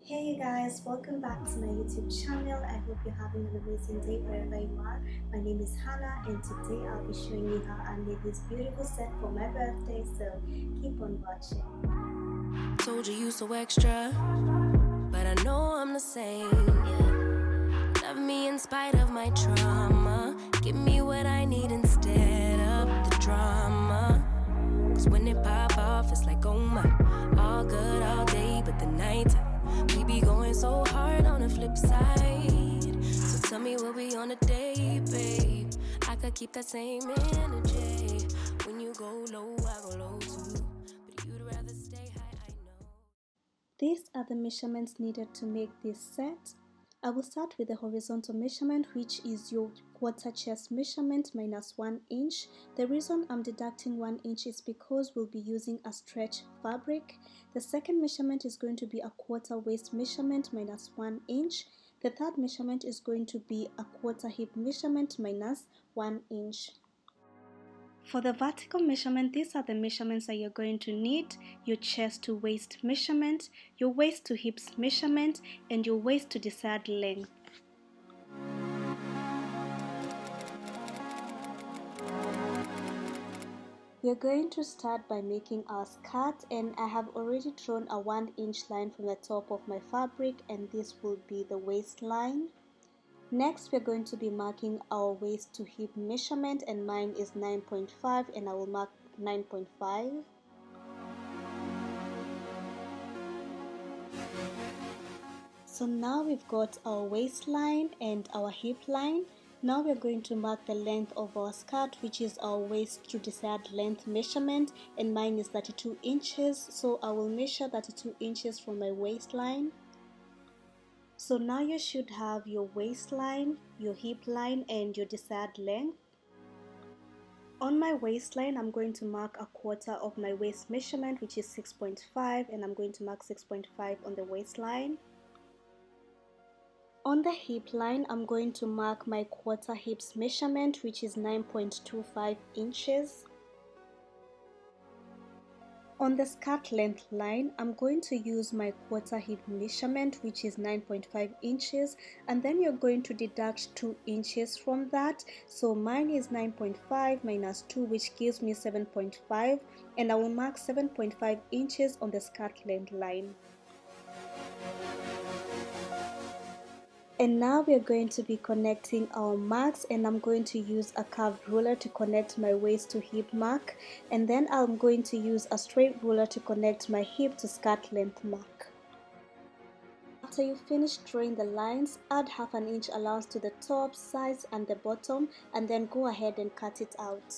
Hey you guys, welcome back to my YouTube channel. I hope you're having an amazing day wherever you are. My name is Hannah and today I'll be showing you how I made this beautiful set for my birthday, so keep on watching. Told you so extra, but I know I'm the same, yeah. Love me in spite of my trauma. Give me what I need instead of the drama. Cause when it pop off, it's like, oh my. All good all day, but the night we be going so hard on the flip side. So tell me what we on a day, babe. I could keep that same energy. When you go low, I go low too. But you'd rather stay high, I know. These are the measurements needed to make this set. I will start with the horizontal measurement, which is your quarter chest measurement minus 1 inch. The reason I'm deducting 1 inch is because we'll be using a stretch fabric. The second measurement is going to be a quarter waist measurement minus 1 inch. The third measurement is going to be a quarter hip measurement minus 1 inch. For the vertical measurement, these are the measurements that you're going to need: your chest to waist measurement, your waist to hips measurement, and your waist to desired length. We're going to start by making our skirt, and I have already drawn a 1 inch line from the top of my fabric, and this will be the waistline. Next, we're going to be marking our waist to hip measurement, and mine is 9.5 and I will mark 9.5. So now we've got our waistline and our hip line. Now we're going to mark the length of our skirt, which is our waist to desired length measurement, and mine is 32 inches. So I will measure 32 inches from my waistline. So now you should have your waistline, your hip line, and your desired length. On my waistline, I'm going to mark a quarter of my waist measurement, which is 6.5, and I'm going to mark 6.5 on the waistline. On the hip line, I'm going to mark my quarter hips measurement, which is 9.25 inches. On the skirt length line, I'm going to use my quarter hip measurement, which is 9.5 inches, and then you're going to deduct 2 inches from that. So mine is 9.5 minus 2, which gives me 7.5, and I will mark 7.5 inches on the skirt length line. And now we're going to be connecting our marks, and I'm going to use a curved ruler to connect my waist to hip mark, and then I'm going to use a straight ruler to connect my hip to skirt length mark. After you finish drawing the lines, add half an inch allowance to the top, sides and the bottom, and then go ahead and cut it out.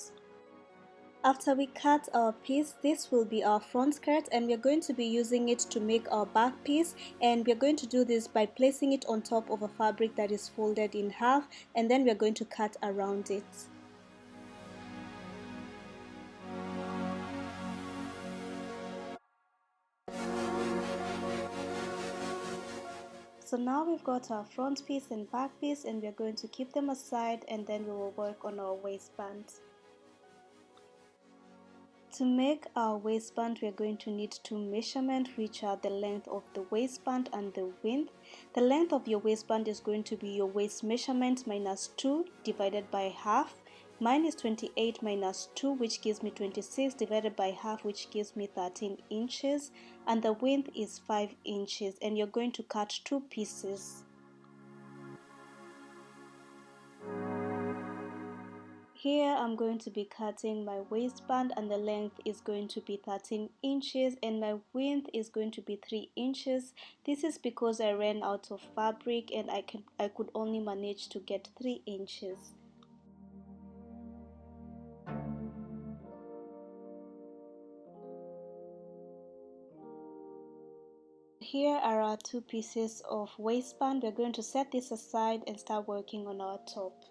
After we cut our piece, this will be our front skirt, and we're going to be using it to make our back piece, and we're going to do this by placing it on top of a fabric that is folded in half, and then we're going to cut around it. So now we've got our front piece and back piece, and we're going to keep them aside, and then we will work on our waistband. To make our waistband, we are going to need 2 measurements, which are the length of the waistband and the width. The length of your waistband is going to be your waist measurement minus 2 divided by half. Mine is 28 minus 2, which gives me 26, divided by half, which gives me 13 inches. And the width is 5 inches, and you're going to cut 2 pieces. Here I'm going to be cutting my waistband, and the length is going to be 13 inches and my width is going to be 3 inches. This is because I ran out of fabric and I could only manage to get 3 inches. Here are our 2 pieces of waistband. We're going to set this aside and start working on our top.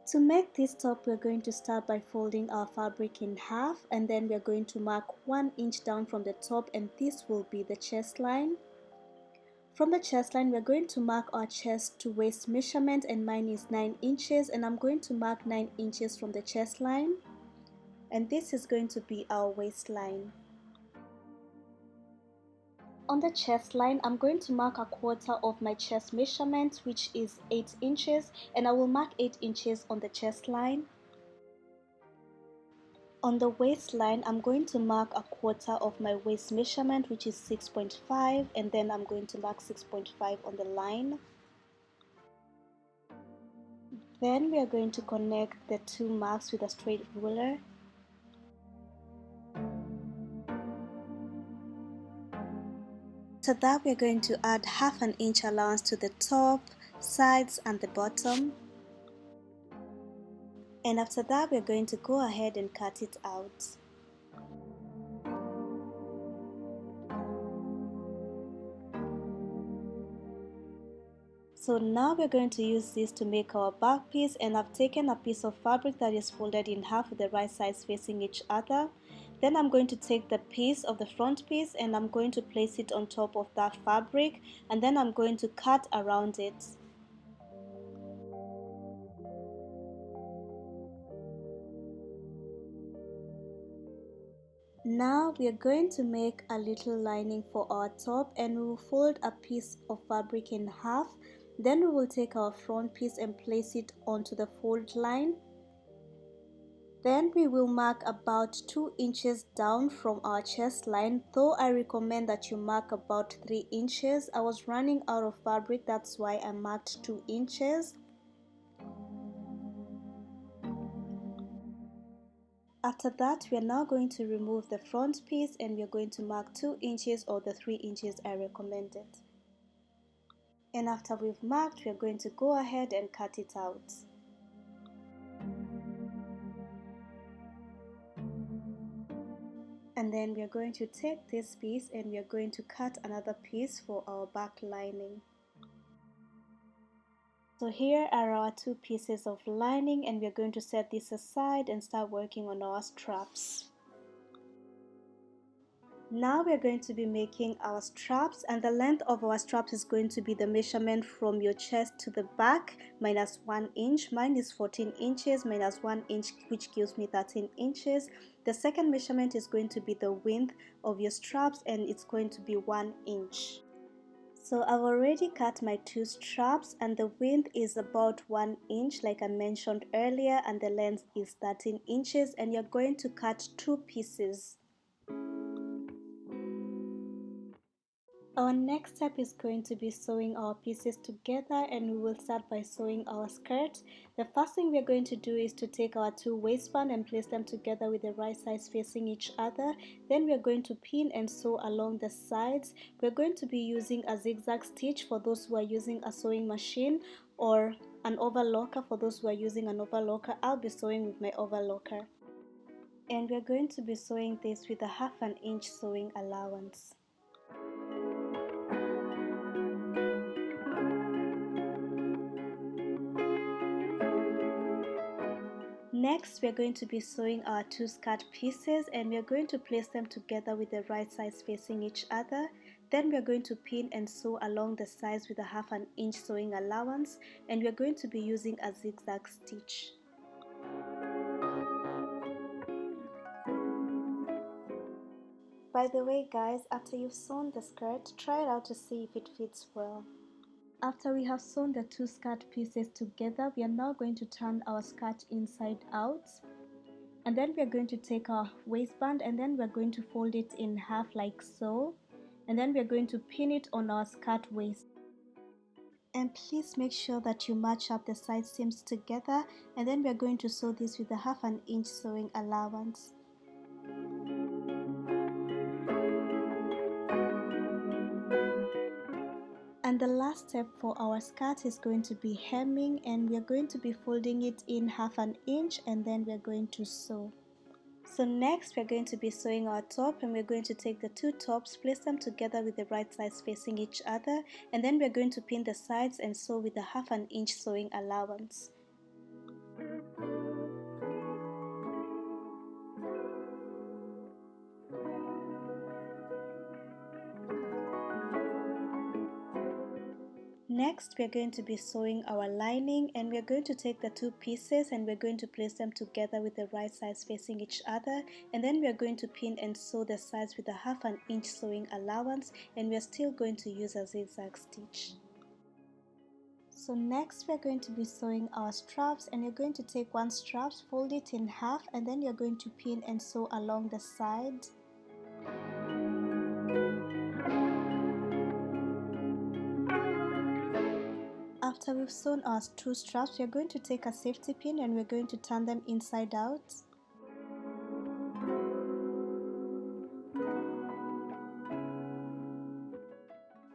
To make this top, we're going to start by folding our fabric in half, and then we're going to mark 1 inch down from the top, and this will be the chest line. From the chest line, we're going to mark our chest to waist measurement, and mine is 9 inches, and I'm going to mark 9 inches from the chest line, and this is going to be our waistline. On the chest line, I'm going to mark a quarter of my chest measurement, which is 8 inches, and I will mark 8 inches on the chest line. On the waistline, I'm going to mark a quarter of my waist measurement, which is 6.5, and then I'm going to mark 6.5 on the line. Then we are going to connect the two marks with a straight ruler. After that, we are going to add half an inch allowance to the top, sides and the bottom. And after that, we are going to go ahead and cut it out. So now we're going to use this to make our back piece, and I've taken a piece of fabric that is folded in half with the right sides facing each other. Then I'm going to take the piece of the front piece and I'm going to place it on top of that fabric, and then I'm going to cut around it. Now we are going to make a little lining for our top, and we will fold a piece of fabric in half. Then we will take our front piece and place it onto the fold line. Then we will mark about 2 inches down from our chest line, though I recommend that you mark about 3 inches. I was running out of fabric, that's why I marked 2 inches. After that, we are now going to remove the front piece and we are going to mark 2 inches or the 3 inches I recommended. And after we've marked, we are going to go ahead and cut it out. And then we are going to take this piece and we are going to cut another piece for our back lining. So here are our 2 pieces of lining, and we are going to set this aside and start working on our straps. Now we are going to be making our straps, and the length of our straps is going to be the measurement from your chest to the back minus 1 inch. Mine is 14 inches minus 1 inch, which gives me 13 inches. The second measurement is going to be the width of your straps, and it's going to be 1 inch. So I've already cut my 2 straps, and the width is about 1 inch like I mentioned earlier, and the length is 13 inches, and you're going to cut 2 pieces. Our next step is going to be sewing our pieces together, and we will start by sewing our skirt. The first thing we're going to do is to take our 2 waistbands and place them together with the right sides facing each other. Then we're going to pin and sew along the sides. We're going to be using a zigzag stitch for those who are using a sewing machine, or an overlocker for those who are using an overlocker. I'll be sewing with my overlocker. And we're going to be sewing this with a half an inch sewing allowance. Next, we are going to be sewing our 2 skirt pieces, and we are going to place them together with the right sides facing each other. Then we are going to pin and sew along the sides with a half an inch sewing allowance, and we are going to be using a zigzag stitch. By the way guys, after you've sewn the skirt, try it out to see if it fits well. After we have sewn the 2 skirt pieces together, we are now going to turn our skirt inside out. And then we are going to take our waistband and then we are going to fold it in half like so. And then we are going to pin it on our skirt waist. And please make sure that you match up the side seams together. And then we are going to sew this with a half an inch sewing allowance. And the last step for our skirt is going to be hemming, and we are going to be folding it in half an inch and then we're going to sew. So next we're going to be sewing our top, and we're going to take the 2 tops, place them together with the right sides facing each other, and then we're going to pin the sides and sew with a half an inch sewing allowance. Next, we are going to be sewing our lining, and we are going to take the two pieces and we're going to place them together with the right sides facing each other, and then we are going to pin and sew the sides with a 1/2 inch sewing allowance, and we are still going to use a zigzag stitch. So next we are going to be sewing our straps, and you're going to take one strap, fold it in half, and then you're going to pin and sew along the side. After we've sewn our two straps, we're going to take a safety pin and we're going to turn them inside out.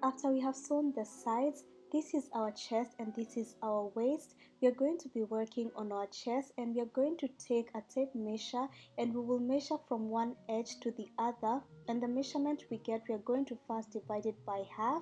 After we have sewn the sides, this is our chest and this is our waist. We are going to be working on our chest, and we are going to take a tape measure and we will measure from one edge to the other, and the measurement we get, we are going to first divide it by half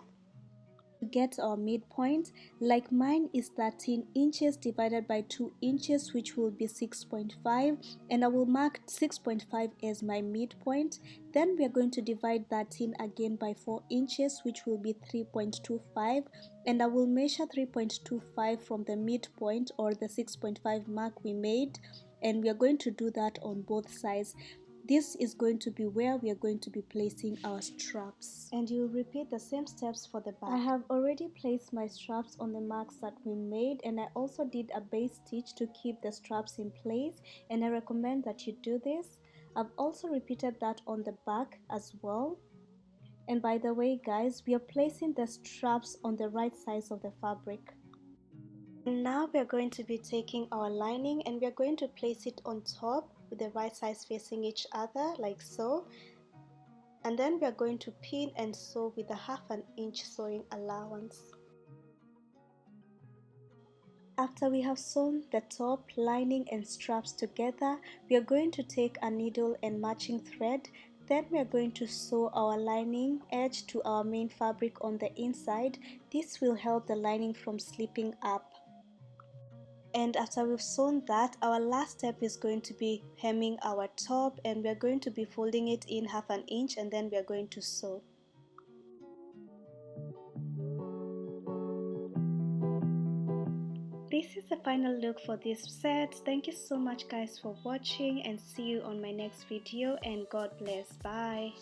to get our midpoint. Like mine is 13 inches divided by 2 inches, which will be 6.5, and I will mark 6.5 as my midpoint. Then we are going to divide 13 again by 4 inches, which will be 3.25, and I will measure 3.25 from the midpoint or the 6.5 mark we made, and we are going to do that on both sides. This is going to be where we are going to be placing our straps, and you will repeat the same steps for the back. I have already placed my straps on the marks that we made, and I also did a base stitch to keep the straps in place, and I recommend that you do this. I've also repeated that on the back as well. And by the way guys, we are placing the straps on the right sides of the fabric. Now we are going to be taking our lining and we are going to place it on top with the right sides facing each other like so, and then we are going to pin and sew with a 1/2 inch sewing allowance. After we have sewn the top, lining and straps together, we are going to take a needle and matching thread. Then we are going to sew our lining edge to our main fabric on the inside. This will help the lining from slipping up. And after we've sewn that, our last step is going to be hemming our top, and we're going to be folding it in 1/2 inch, and then we're going to sew. This is the final look for this set. Thank you so much guys for watching, and see you on my next video, and God bless. Bye.